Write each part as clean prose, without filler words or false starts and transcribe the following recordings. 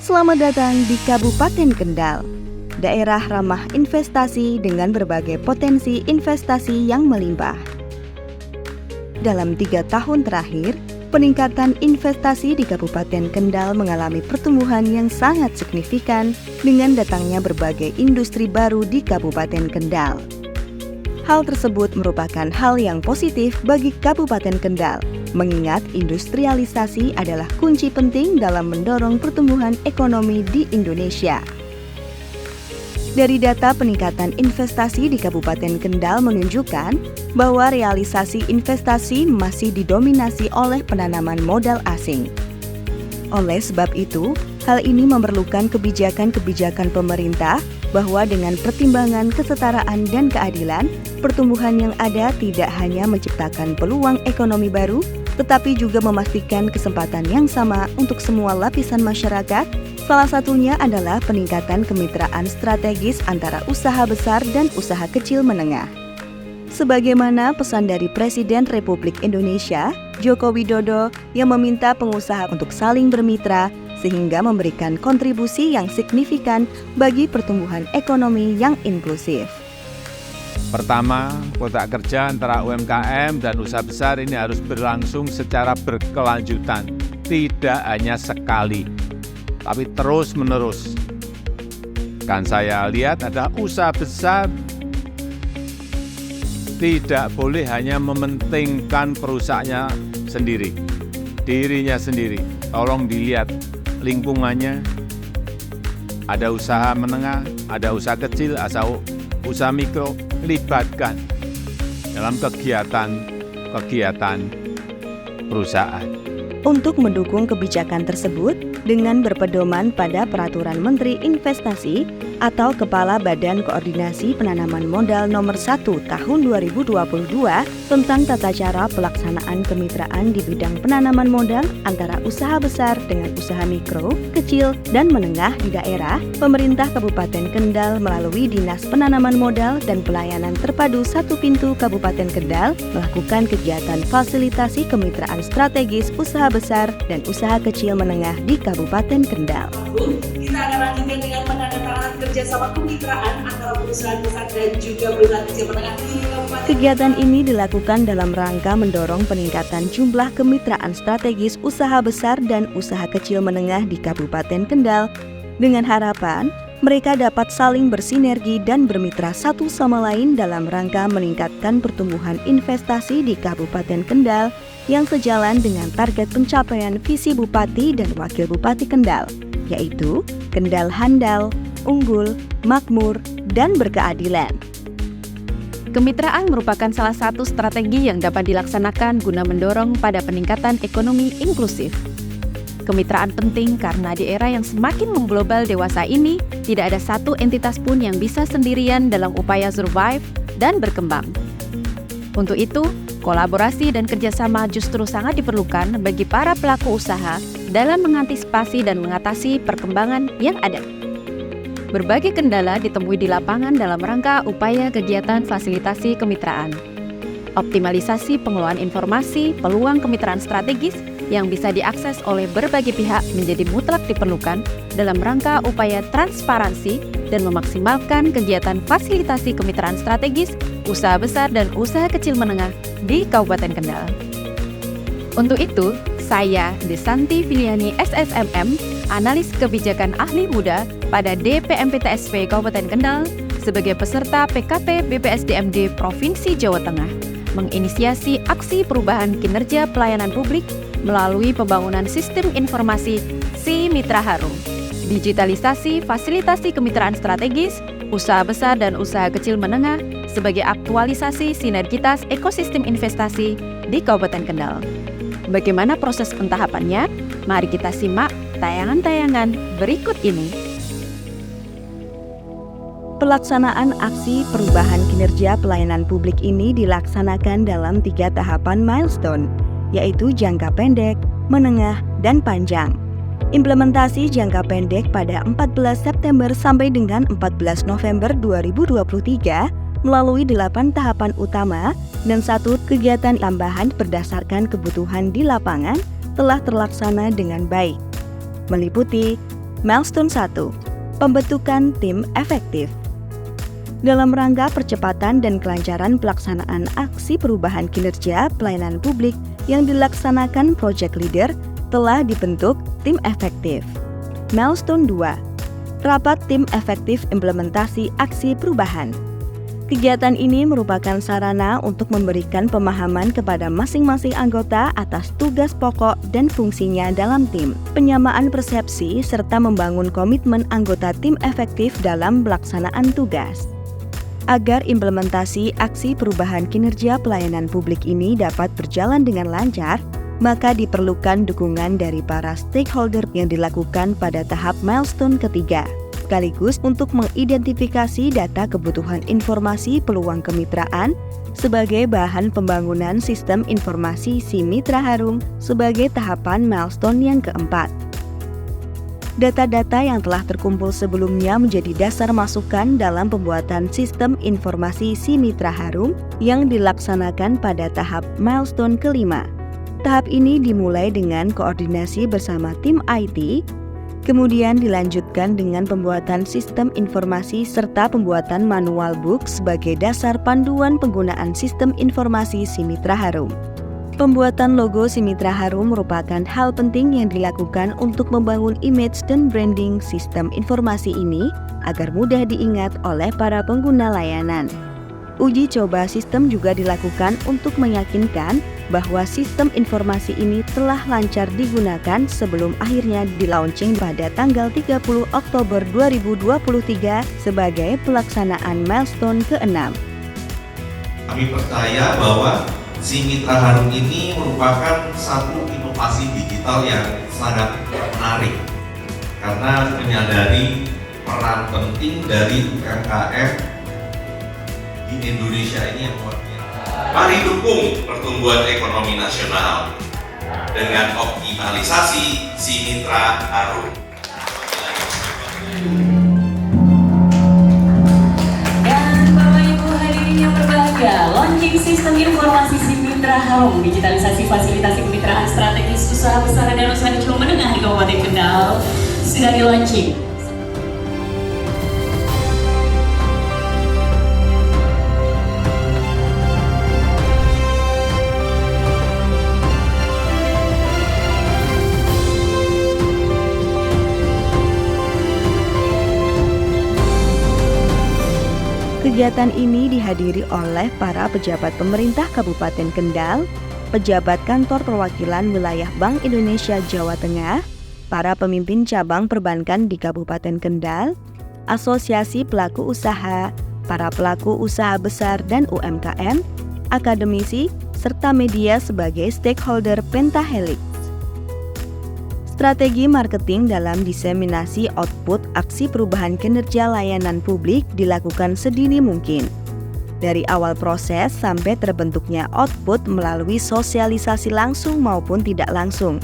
Selamat datang di Kabupaten Kendal, daerah ramah investasi dengan berbagai potensi investasi yang melimpah. Dalam 3 tahun terakhir, peningkatan investasi di Kabupaten Kendal mengalami pertumbuhan yang sangat signifikan dengan datangnya berbagai industri baru di Kabupaten Kendal. Hal tersebut merupakan hal yang positif bagi Kabupaten Kendal, mengingat industrialisasi adalah kunci penting dalam mendorong pertumbuhan ekonomi di Indonesia. Dari data peningkatan investasi di Kabupaten Kendal menunjukkan bahwa realisasi investasi masih didominasi oleh penanaman modal asing. Oleh sebab itu, hal ini memerlukan kebijakan-kebijakan pemerintah bahwa dengan pertimbangan kesetaraan dan keadilan, pertumbuhan yang ada tidak hanya menciptakan peluang ekonomi baru, tetapi juga memastikan kesempatan yang sama untuk semua lapisan masyarakat. Salah satunya adalah peningkatan kemitraan strategis antara usaha besar dan usaha kecil menengah. Sebagaimana pesan dari Presiden Republik Indonesia, Joko Widodo, yang meminta pengusaha untuk saling bermitra sehingga memberikan kontribusi yang signifikan bagi pertumbuhan ekonomi yang inklusif. Pertama, kontrak kerja antara UMKM dan usaha besar ini harus berlangsung secara berkelanjutan, tidak hanya sekali, tapi terus-menerus. Kan saya lihat ada usaha besar tidak boleh hanya mementingkan perusahaannya sendiri, dirinya sendiri. Tolong dilihat lingkungannya, ada usaha menengah, ada usaha kecil, usaha mikro, libatkan dalam kegiatan perusahaan. Untuk mendukung kebijakan tersebut, dengan berpedoman pada Peraturan Menteri Investasi atau Kepala Badan Koordinasi Penanaman Modal Nomor 1 Tahun 2022 tentang tata cara pelaksanaan kemitraan di bidang penanaman modal antara usaha besar dengan usaha mikro, kecil, dan menengah di daerah, pemerintah Kabupaten Kendal melalui Dinas Penanaman Modal dan Pelayanan Terpadu Satu Pintu Kabupaten Kendal melakukan kegiatan fasilitasi kemitraan strategis usaha besar dan usaha kecil menengah di Kabupaten Kendal. Kita akan lanjutkan dengan penandatanganan kerjasama kemitraan antara perusahaan besar dan juga perusahaan kecil menengah di Kabupaten. Kegiatan ini dilakukan dalam rangka mendorong peningkatan jumlah kemitraan strategis usaha besar dan usaha kecil menengah di Kabupaten Kendal dengan harapan mereka dapat saling bersinergi dan bermitra satu sama lain dalam rangka meningkatkan pertumbuhan investasi di Kabupaten Kendal yang sejalan dengan target pencapaian visi Bupati dan Wakil Bupati Kendal, yaitu Kendal handal, unggul, makmur, dan berkeadilan. Kemitraan merupakan salah satu strategi yang dapat dilaksanakan guna mendorong pada peningkatan ekonomi inklusif. Kemitraan penting karena di era yang semakin mengglobal dewasa ini, tidak ada satu entitas pun yang bisa sendirian dalam upaya survive dan berkembang. Untuk itu, kolaborasi dan kerjasama justru sangat diperlukan bagi para pelaku usaha dalam mengantisipasi dan mengatasi perkembangan yang ada. Berbagai kendala ditemui di lapangan dalam rangka upaya kegiatan fasilitasi kemitraan. Optimalisasi pengelolaan informasi, peluang kemitraan strategis yang bisa diakses oleh berbagai pihak menjadi mutlak diperlukan dalam rangka upaya transparansi dan memaksimalkan kegiatan fasilitasi kemitraan strategis usaha besar dan usaha kecil menengah di Kabupaten Kendal. Untuk itu, saya Desanti Filiani SSMM, analis kebijakan ahli muda pada DPMPTSP Kabupaten Kendal sebagai peserta PKP BPSDMD Provinsi Jawa Tengah, menginisiasi aksi perubahan kinerja pelayanan publik melalui pembangunan sistem informasi Si Mitra Harum, digitalisasi fasilitasi kemitraan strategis, usaha besar dan usaha kecil menengah sebagai aktualisasi sinergitas ekosistem investasi di Kabupaten Kendal. Bagaimana proses pentahapannya? Mari kita simak tayangan-tayangan berikut ini. Pelaksanaan aksi perubahan kinerja pelayanan publik ini dilaksanakan dalam 3 tahapan milestone, yaitu jangka pendek, menengah, dan panjang. Implementasi jangka pendek pada 14 September sampai dengan 14 November 2023 melalui 8 tahapan utama dan 1 kegiatan tambahan berdasarkan kebutuhan di lapangan telah terlaksana dengan baik, meliputi Milestone 1. Pembentukan tim efektif. Dalam rangka percepatan dan kelancaran pelaksanaan aksi perubahan kinerja pelayanan publik yang dilaksanakan Project Leader, telah dibentuk tim efektif. Milestone 2. Rapat tim efektif implementasi aksi perubahan. Kegiatan ini merupakan sarana untuk memberikan pemahaman kepada masing-masing anggota atas tugas pokok dan fungsinya dalam tim, penyamaan persepsi, serta membangun komitmen anggota tim efektif dalam pelaksanaan tugas. Agar implementasi aksi perubahan kinerja pelayanan publik ini dapat berjalan dengan lancar, maka diperlukan dukungan dari para stakeholder yang dilakukan pada tahap milestone ketiga, sekaligus untuk mengidentifikasi data kebutuhan informasi peluang kemitraan sebagai bahan pembangunan sistem informasi si Mitra Harum sebagai tahapan milestone yang keempat. Data-data yang telah terkumpul sebelumnya menjadi dasar masukan dalam pembuatan sistem informasi si Mitra Harum yang dilaksanakan pada tahap milestone kelima. Tahap ini dimulai dengan koordinasi bersama tim IT, kemudian dilanjutkan dengan pembuatan sistem informasi serta pembuatan manual book sebagai dasar panduan penggunaan sistem informasi si Mitra Harum. Pembuatan logo si Mitra Harum merupakan hal penting yang dilakukan untuk membangun image dan branding sistem informasi ini agar mudah diingat oleh para pengguna layanan. Uji coba sistem juga dilakukan untuk meyakinkan bahwa sistem informasi ini telah lancar digunakan sebelum akhirnya di-launching pada tanggal 30 Oktober 2023 sebagai pelaksanaan milestone ke-6. Kami percaya bahwa si Mitra Harum ini merupakan satu inovasi digital yang sangat menarik karena menyadari peran penting dari UMKM di Indonesia ini yang luar biasa. Mari dukung pertumbuhan ekonomi nasional dengan optimalisasi si Mitra Harum. Dan Bapak Ibu hadirin yang berbahagia, launching sistem informasi si Mitra Harum, digitalisasi fasilitasi kemitraan strategis usaha besar dan usaha kecil menengah di Kabupaten Kendal sudah di-launching. Kegiatan ini dihadiri oleh para pejabat pemerintah Kabupaten Kendal, pejabat kantor perwakilan wilayah Bank Indonesia Jawa Tengah, para pemimpin cabang perbankan di Kabupaten Kendal, asosiasi pelaku usaha, para pelaku usaha besar dan UMKM, akademisi, serta media sebagai stakeholder Pentahelix. Strategi marketing dalam diseminasi output aksi perubahan kinerja layanan publik dilakukan sedini mungkin. Dari awal proses sampai terbentuknya output melalui sosialisasi langsung maupun tidak langsung,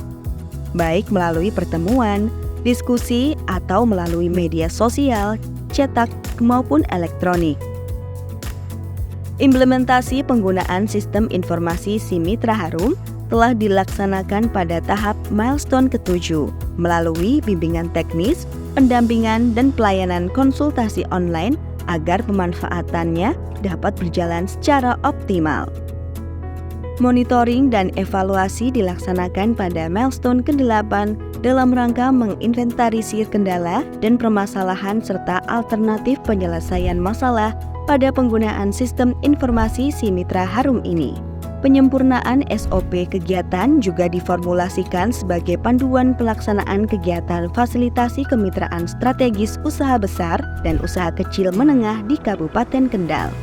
baik melalui pertemuan, diskusi, atau melalui media sosial, cetak, maupun elektronik. Implementasi penggunaan sistem informasi si Mitra Harum telah dilaksanakan pada tahap milestone ke-7 melalui bimbingan teknis, pendampingan, dan pelayanan konsultasi online agar pemanfaatannya dapat berjalan secara optimal. Monitoring dan evaluasi dilaksanakan pada milestone ke-8 dalam rangka menginventarisir kendala dan permasalahan serta alternatif penyelesaian masalah pada penggunaan sistem informasi si Mitra Harum ini. Penyempurnaan SOP kegiatan juga diformulasikan sebagai panduan pelaksanaan kegiatan fasilitasi kemitraan strategis usaha besar dan usaha kecil menengah di Kabupaten Kendal.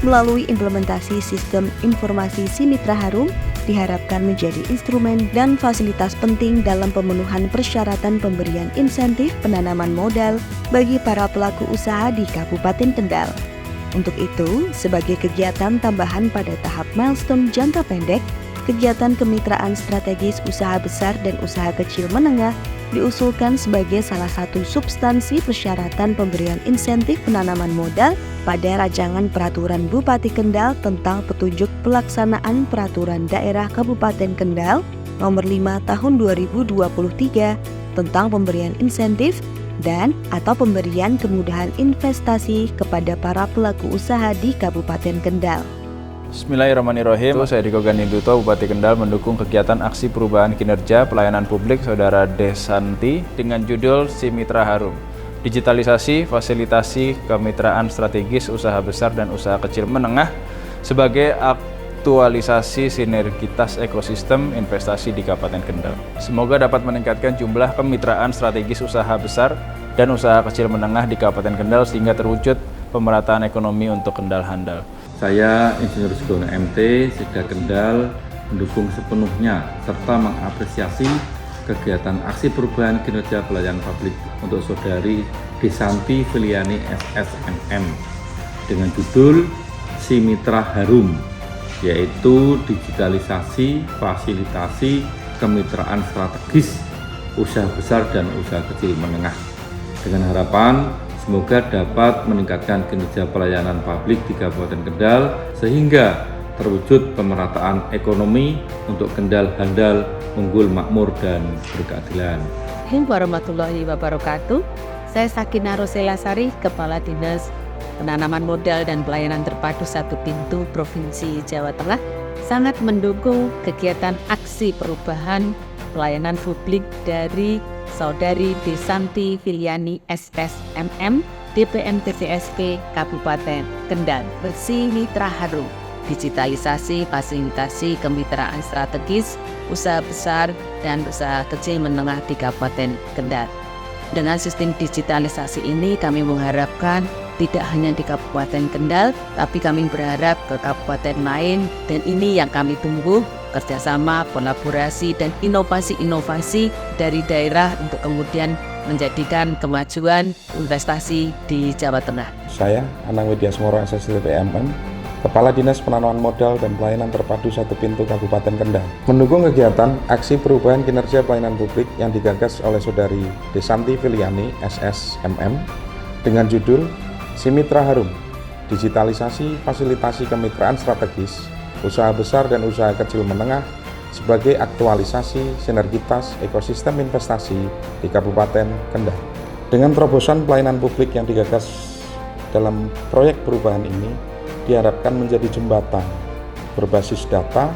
Melalui implementasi sistem informasi si Mitra Harum diharapkan menjadi instrumen dan fasilitas penting dalam pemenuhan persyaratan pemberian insentif penanaman modal bagi para pelaku usaha di Kabupaten Kendal. Untuk itu, sebagai kegiatan tambahan pada tahap milestone jangka pendek, kegiatan kemitraan strategis usaha besar dan usaha kecil menengah diusulkan sebagai salah satu substansi persyaratan pemberian insentif penanaman modal pada rancangan peraturan Bupati Kendal tentang petunjuk pelaksanaan peraturan daerah Kabupaten Kendal nomor 5 tahun 2023 tentang pemberian insentif dan atau pemberian kemudahan investasi kepada para pelaku usaha di Kabupaten Kendal. Bismillahirrahmanirrahim. Saya Diko Ganinduto, Bupati Kendal, mendukung kegiatan aksi perubahan kinerja pelayanan publik Saudara Desanti dengan judul Si Mitra Harum. Digitalisasi, fasilitasi, kemitraan strategis, usaha besar dan usaha kecil menengah sebagai aktualisasi sinergitas ekosistem investasi di Kabupaten Kendal. Semoga dapat meningkatkan jumlah kemitraan strategis usaha besar dan usaha kecil menengah di Kabupaten Kendal sehingga terwujud pemerataan ekonomi untuk Kendal handal. Saya Insinyur Sugono MT, Sekda Kendal, mendukung sepenuhnya serta mengapresiasi kegiatan aksi perubahan kinerja pelayanan publik untuk Saudari Desanti Filiani SSMM dengan judul Si Mitra Harum, yaitu digitalisasi, fasilitasi, kemitraan strategis, usaha besar dan usaha kecil menengah. Dengan harapan semoga dapat meningkatkan kinerja pelayanan publik di Kabupaten Kendal sehingga terwujud pemerataan ekonomi untuk Kendal handal, unggul, makmur, dan berkeadilan. Assalamualaikum warahmatullahi wabarakatuh. Saya Sakinah Roselasari, Kepala Dinas Penanaman Modal dan Pelayanan Terpadu 1 Pintu Provinsi Jawa Tengah, sangat mendukung kegiatan aksi perubahan pelayanan publik dari Saudari Desanti Filiani SSMM DPMTCSP Kabupaten Kendal. Si Mitra Harum, digitalisasi, fasilitasi, kemitraan strategis, usaha besar dan usaha kecil menengah di Kabupaten Kendal. Dengan sistem digitalisasi ini kami mengharapkan tidak hanya di Kabupaten Kendal, tapi kami berharap ke kabupaten lain, dan ini yang kami tunggu, kerjasama, kolaborasi, dan inovasi-inovasi dari daerah untuk kemudian menjadikan kemajuan investasi di Jawa Tengah. Saya Anang Widyasmoro SSDPMM, Kepala Dinas Penanaman Modal dan Pelayanan Terpadu 1 Pintu Kabupaten Kendal, mendukung kegiatan aksi perubahan kinerja pelayanan publik yang digagas oleh Saudari Desanti Filiani SSMM dengan judul Si Mitra Harum, digitalisasi, fasilitasi kemitraan strategis, usaha besar dan usaha kecil menengah sebagai aktualisasi sinergitas ekosistem investasi di Kabupaten Kendal. Dengan terobosan pelayanan publik yang digagas dalam proyek perubahan ini diharapkan menjadi jembatan berbasis data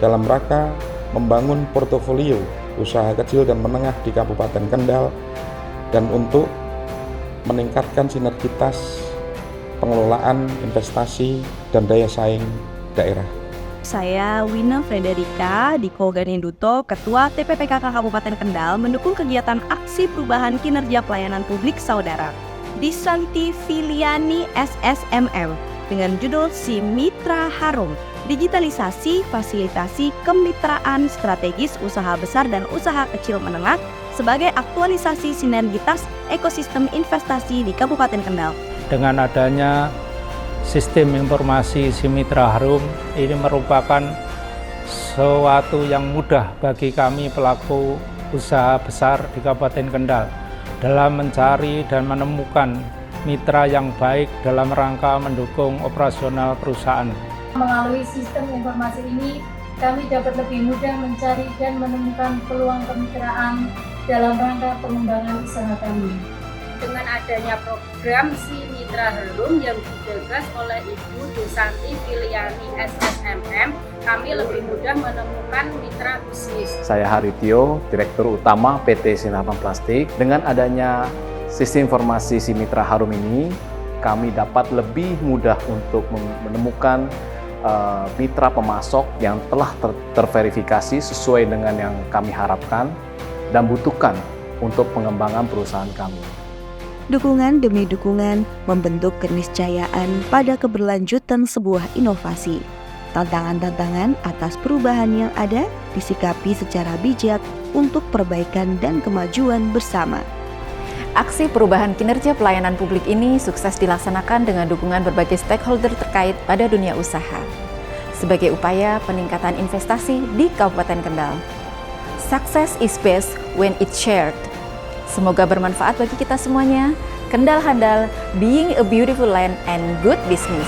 dalam rangka membangun portofolio usaha kecil dan menengah di Kabupaten Kendal dan untuk meningkatkan sinergitas pengelolaan investasi dan daya saing daerah. Saya Wina Frederika Diko Ganinduto, Ketua TPPKK Kabupaten Kendal, mendukung kegiatan aksi perubahan kinerja pelayanan publik Saudara Desanti Filiani SSMM dengan judul Si Mitra Harum, digitalisasi, fasilitasi, kemitraan strategis, usaha besar dan usaha kecil menengah sebagai aktualisasi sinergitas ekosistem investasi di Kabupaten Kendal. Dengan adanya sistem informasi Si Mitra Harum, ini merupakan sesuatu yang mudah bagi kami pelaku usaha besar di Kabupaten Kendal dalam mencari dan menemukan mitra yang baik dalam rangka mendukung operasional perusahaan. Melalui sistem informasi ini, kami dapat lebih mudah mencari dan menemukan peluang kemitraan dalam rangka pengembangan usaha kami. Dengan adanya program Si Mitra Harum yang digagas oleh Ibu Desanti Filiani SSMM, kami lebih mudah menemukan mitra bisnis. Saya Haritio, Direktur Utama PT Sinarpan Plastik. Dengan adanya sistem informasi Si Mitra Harum ini, kami dapat lebih mudah untuk menemukan mitra pemasok yang telah terverifikasi sesuai dengan yang kami harapkan dan butuhkan untuk pengembangan perusahaan kami. Dukungan demi dukungan membentuk keniscayaan pada keberlanjutan sebuah inovasi. Tantangan-tantangan atas perubahan yang ada disikapi secara bijak untuk perbaikan dan kemajuan bersama. Aksi perubahan kinerja pelayanan publik ini sukses dilaksanakan dengan dukungan berbagai stakeholder terkait pada dunia usaha sebagai upaya peningkatan investasi di Kabupaten Kendal. Success is best when it's shared. Semoga bermanfaat bagi kita semuanya. Kendal handal, being a beautiful land and good business.